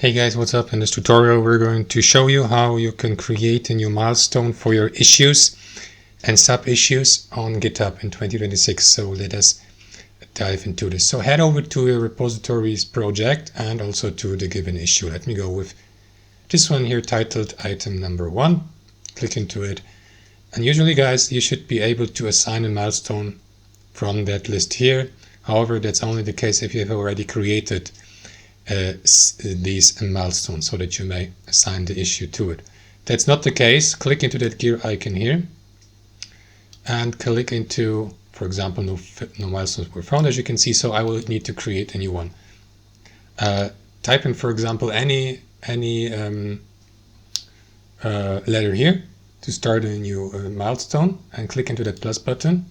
Hey guys, what's up? In this tutorial we're going to show you how you can create a new milestone for your issues and sub-issues on GitHub in 2026. So let us dive into this. So head over to your repositories project and also to the given issue. Let me go with this one here titled item number 1. Click into it. And usually guys, you should be able to assign a milestone from that list here. However, that's only the case if you have already created these milestones so that you may assign the issue to it. That's not the case. Click into that gear icon here and click into, for example, no milestones were found, as you can see. So I will need to create a new one. Type in, for example, any letter here to start a new milestone and click into that plus button.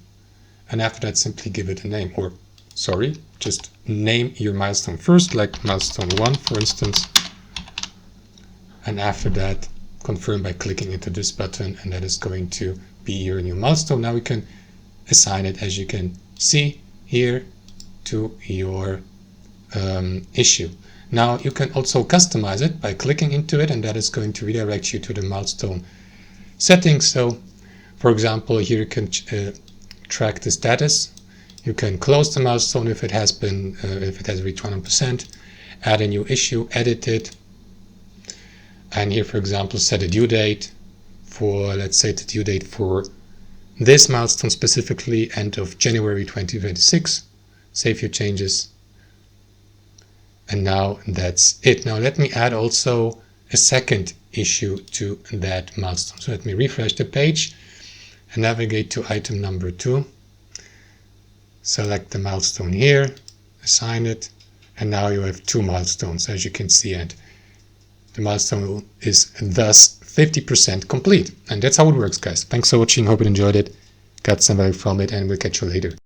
And after that, simply give it a name, or sorry, just name your milestone first, like milestone 1, for instance. And after that, confirm by clicking into this button, and that is going to be your new milestone. Now we can assign it, as you can see here, to your issue. Now you can also customize it by clicking into it, and that is going to redirect you to the milestone settings. So, for example, here you can track the status. You can close the milestone if it has been, if it has reached 100%, add a new issue, edit it, and here, for example, set a due date for, let's say, the due date for this milestone specifically, end of January 2026. Save your changes, and now that's it. Now let me add also a second issue to that milestone. So let me refresh the page and navigate to item number 2. Select the milestone here, assign it, and now you have 2 milestones, as you can see, and the milestone is thus 50% complete. And that's how it works, guys. Thanks for watching. Hope you enjoyed it, got some value from it, and we'll catch you later.